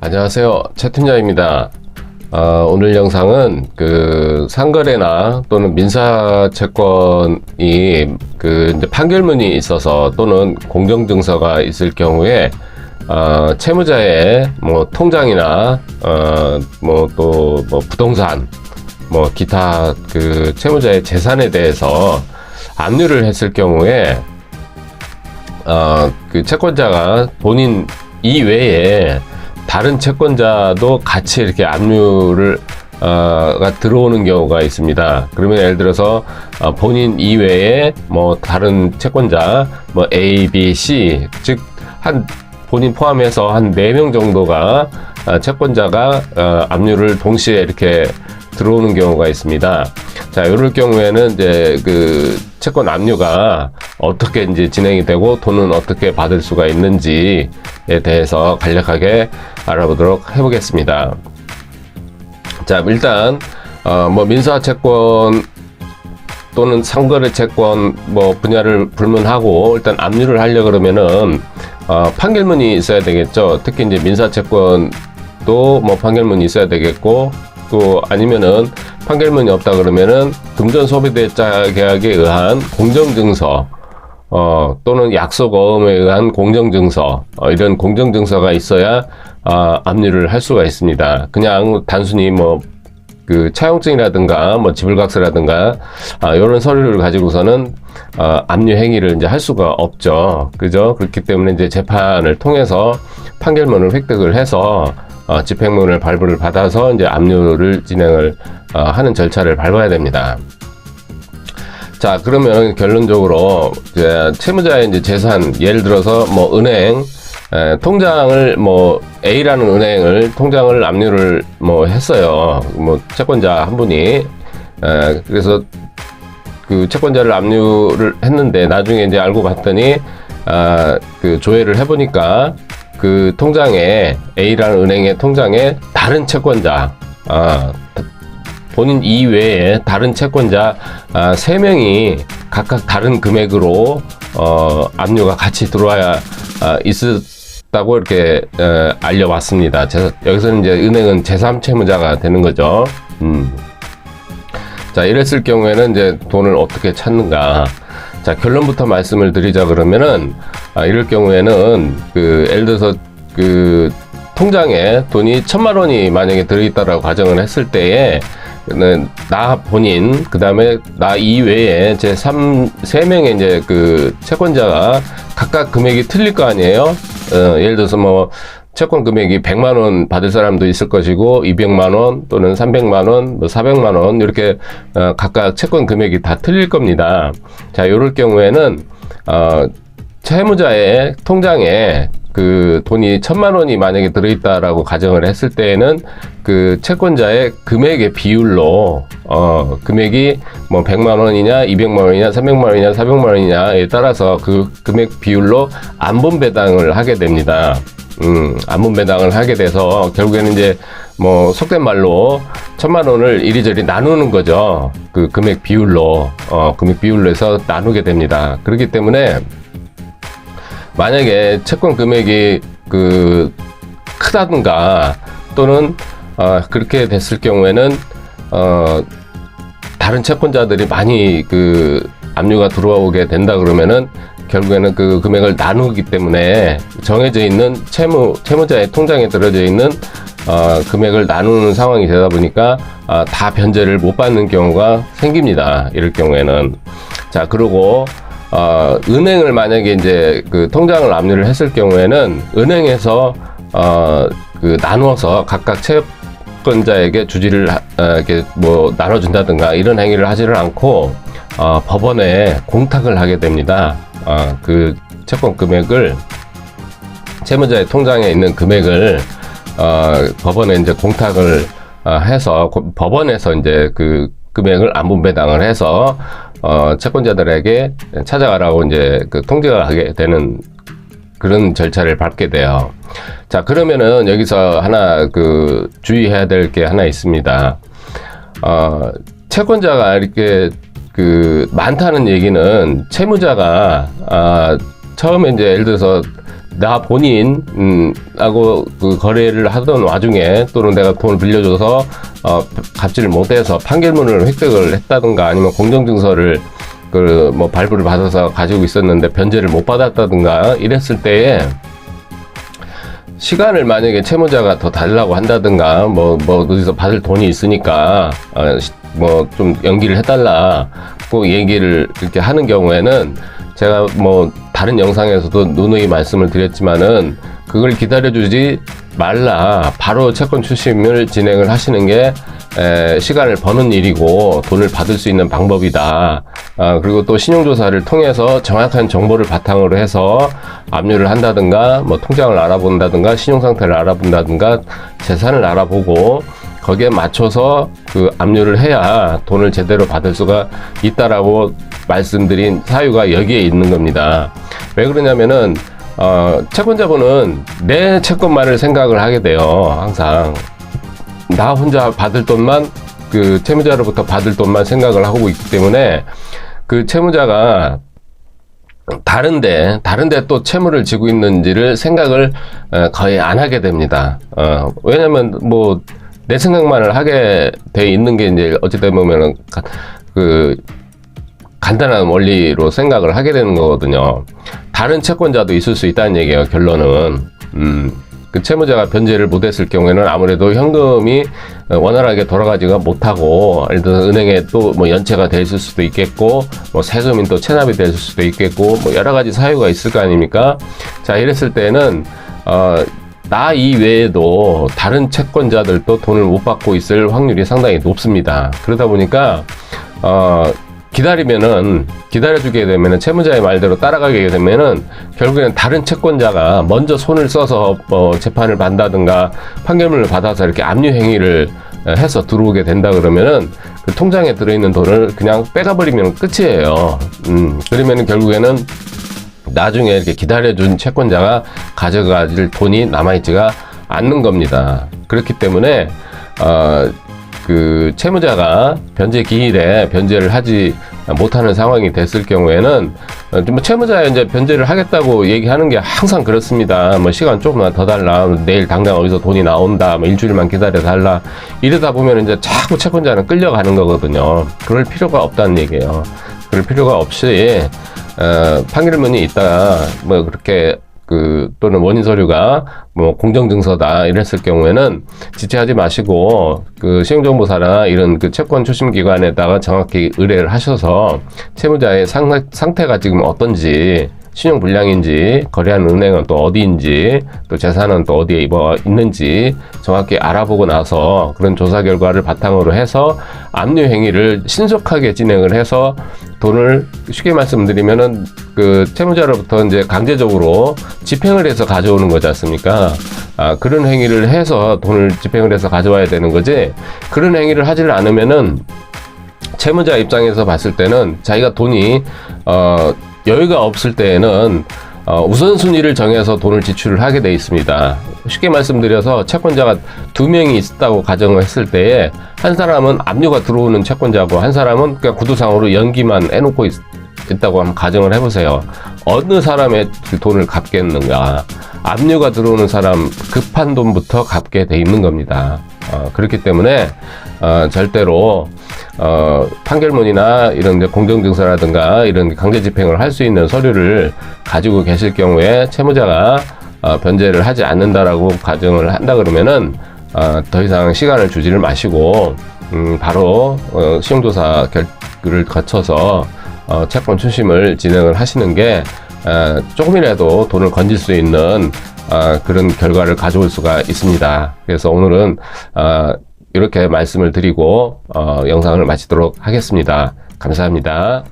안녕하세요, 최 팀장입니다. 오늘 영상은 상거래나 또는 민사채권이 이제 판결문이 있어서 또는 공정증서가 있을 경우에 채무자의 통장이나 또 부동산 기타 채무자의 재산에 대해서 압류를 했을 경우에 채권자가 본인 이외에 다른 채권자도 같이 이렇게 압류를 가 들어오는 경우가 있습니다. 그러면 예를 들어서 본인 이외에 다른 채권자 A, B, C 즉 본인 포함해서 한 4명 정도가 채권자가 압류를 동시에 이렇게 들어오는 경우가 있습니다. 자, 이럴 경우에는 이제 채권 압류가 어떻게 이제 진행이 되고 돈은 어떻게 받을 수가 있는지에 대해서 간략하게 알아보도록 해보겠습니다. 자, 일단 민사채권 또는 상거래 채권 분야를 불문하고 일단 압류를 하려 그러면은 판결문이 있어야 되겠죠. 특히 이제 민사채권도 판결문이 있어야 되겠고, 또 아니면은 판결문이 없다 그러면은 금전소비대차 계약에 의한 공정증서 또는 약속어음에 의한 공정증서 이런 공정증서가 있어야 압류를 할 수가 있습니다. 그냥 단순히 차용증이라든가 지불각서라든가 이런 서류를 가지고서는 압류 행위를 이제 할 수가 없죠. 그죠? 그렇기 때문에 이제 재판을 통해서 판결문을 획득을 해서 집행문을 발부를 받아서 이제 압류를 진행을 하는 절차를 밟아야 됩니다. 자, 그러면 결론적으로 이제 채무자의 이제 재산, 예를 들어서 은행 통장을 A라는 은행을 통장을 압류를 했어요. 채권자 한 분이 그래서 채권자를 압류를 했는데 나중에 이제 알고 봤더니 조회를 해보니까 통장에 A라는 은행의 통장에 다른 채권자 본인 이외에 다른 채권자 3명이 각각 다른 금액으로 압류가 같이 들어와야 있었다고 이렇게 알려왔습니다. 여기서는 이제 은행은 제3채무자가 되는 거죠. 자, 이랬을 경우에는 이제 돈을 어떻게 찾는가? 자, 결론부터 말씀을 드리자 그러면은 이럴 경우에는 예를 들어서 통장에 돈이 1,000만 원이 만약에 들어있다라고 가정을 했을 때에 나 본인 그다음에 나 이외에 제3명의 이제 채권자가 각각 금액이 틀릴 거 아니에요. 예를 들어서 채권 금액이 100만 원 받을 사람도 있을 것이고 200만 원 또는 300만 원, 400만 원 이렇게 각각 채권 금액이 다 틀릴 겁니다. 자, 이럴 경우에는 채무자의 통장에 돈이 1,000만 원이 만약에 들어있다라고 가정을 했을 때에는 채권자의 금액의 비율로 금액이 100만 원이냐 200만 원이냐 300만 원이냐 400만 원이냐에 따라서 금액 비율로 안분배당을 하게 됩니다. 안분배당을 하게 돼서 결국에는 이제 속된 말로 1,000만 원을 이리저리 나누는 거죠. 금액 비율로 해서 나누게 됩니다. 그렇기 때문에 만약에 채권 금액이 크다든가 또는 그렇게 됐을 경우에는 다른 채권자들이 많이 압류가 들어오게 된다 그러면은 결국에는 금액을 나누기 때문에 정해져 있는 채무자의 통장에 들어져 있는 금액을 나누는 상황이 되다 보니까 다 변제를 못 받는 경우가 생깁니다. 이럴 경우에는. 자, 그리고 은행을 만약에 이제 통장을 압류를 했을 경우에는 은행에서 나누어서 각각 채권자에게 주지를 이렇게 나눠준다든가 이런 행위를 하지를 않고 법원에 공탁을 하게 됩니다. 채권 금액을 채무자의 통장에 있는 금액을 법원에 이제 공탁을 해서 법원에서 이제 금액을 안분배당을 해서 채권자들에게 찾아가라고 이제 통지가 하게 되는 그런 절차를 밟게 돼요. 자, 그러면은 여기서 하나 주의해야 될 게 하나 있습니다. 채권자가 이렇게 많다는 얘기는 채무자가 처음에 이제 예를 들어서 나 본인 하고 그 거래를 하던 와중에 또는 내가 돈을 빌려줘서 갚지를 못해서 판결문을 획득을 했다든가 아니면 공정증서를 그 뭐 발부를 받아서 가지고 있었는데 변제를 못 받았다든가 이랬을 때에 시간을 만약에 채무자가 더 달라고 한다든가 뭐 어디서 받을 돈이 있으니까 뭐 좀 연기를 해달라고 얘기를 이렇게 하는 경우에는 제가 뭐 다른 영상에서도 누누이 말씀을 드렸지만은 그걸 기다려주지 말라. 바로 채권 추심을 진행을 하시는 게 시간을 버는 일이고 돈을 받을 수 있는 방법이다. 그리고 또 신용조사를 통해서 정확한 정보를 바탕으로 해서 압류를 한다든가 뭐 통장을 알아본다든가 신용상태를 알아본다든가 재산을 알아보고 거기에 맞춰서 그 압류를 해야 돈을 제대로 받을 수가 있다라고 말씀드린 사유가 여기에 있는 겁니다. 왜 그러냐면은 채권자분은 내 채권만을 생각을 하게 돼요. 항상 나 혼자 받을 돈만, 그 채무자로부터 받을 돈만 생각을 하고 있기 때문에 그 채무자가 다른데 또 채무를 지고 있는지를 생각을 거의 안 하게 됩니다. 왜냐면 뭐 내 생각만을 하게 돼 있는 게 이제 어찌되면 보면은 그 간단한 원리로 생각을 하게 되는 거거든요. 다른 채권자도 있을 수 있다는 얘기예요. 결론은 그 채무자가 변제를 못했을 경우에는 아무래도 현금이 원활하게 돌아가지가 못하고 예를 들어서 은행에 또 뭐 연체가 돼 있을 수도 있겠고 뭐 세금이 또 체납이 됐을 수도 있겠고 뭐 여러 가지 사유가 있을 거 아닙니까? 자, 이랬을 때는 나 이외에도 다른 채권자들도 돈을 못 받고 있을 확률이 상당히 높습니다. 그러다 보니까 기다려주게 되면은 채무자의 말대로 따라가게 되면은 결국에는 다른 채권자가 먼저 손을 써서 재판을 받는다든가 판결문을 받아서 이렇게 압류 행위를 해서 들어오게 된다 그러면은 그 통장에 들어있는 돈을 그냥 빼가버리면 끝이에요. 그러면은 결국에는 나중에 이렇게 기다려준 채권자가 가져가질 돈이 남아있지가 않는 겁니다. 그렇기 때문에 그 채무자가 변제 기일에 변제를 하지 못하는 상황이 됐을 경우에는 뭐 채무자에 이제 변제를 하겠다고 얘기하는 게 항상 그렇습니다. 뭐 시간 조금만 더 달라, 내일 당장 어디서 돈이 나온다, 뭐 일주일만 기다려 달라, 이러다 보면 이제 자꾸 채권자는 끌려가는 거거든요. 그럴 필요가 없다는 얘기예요. 그럴 필요가 없이 판결문이 있다, 뭐 그렇게 또는 원인 서류가 뭐 공정증서다 이랬을 경우에는 지체하지 마시고 그 신용정보사나 이런 그 채권 추심 기관에다가 정확히 의뢰를 하셔서 채무자의 상태가 지금 어떤지, 신용 불량인지, 거래하는 은행은 또 어디인지, 또 재산은 또 어디에 있는지 정확히 알아보고 나서 그런 조사 결과를 바탕으로 해서 압류 행위를 신속하게 진행을 해서 돈을, 쉽게 말씀드리면은 그 채무자로부터 이제 강제적으로 집행을 해서 가져오는 거지 않습니까? 그런 행위를 해서 돈을 집행을 해서 가져와야 되는 거지, 그런 행위를 하지를 않으면은 채무자 입장에서 봤을 때는 자기가 돈이 여유가 없을 때에는 우선순위를 정해서 돈을 지출을 하게 돼 있습니다. 쉽게 말씀드려서 채권자가 2명이 있다고 가정을 했을 때에 한 사람은 압류가 들어오는 채권자고 한 사람은 그냥 구두상으로 연기만 해놓고 있다고 한번 가정을 해보세요. 어느 사람의 그 돈을 갚겠는가? 압류가 들어오는 사람 급한 돈부터 갚게 돼 있는 겁니다. 그렇기 때문에 절대로 판결문이나 이런 공정증서라든가 이런 강제 집행을 할 수 있는 서류를 가지고 계실 경우에 채무자가 변제를 하지 않는다라고 가정을 한다 그러면은 더 이상 시간을 주지를 마시고 바로 신용조사를 거쳐서 채권 추심을 진행을 하시는 게 조금이라도 돈을 건질 수 있는 그런 결과를 가져올 수가 있습니다. 그래서 오늘은 이렇게 말씀을 드리고 영상을 마치도록 하겠습니다. 감사합니다.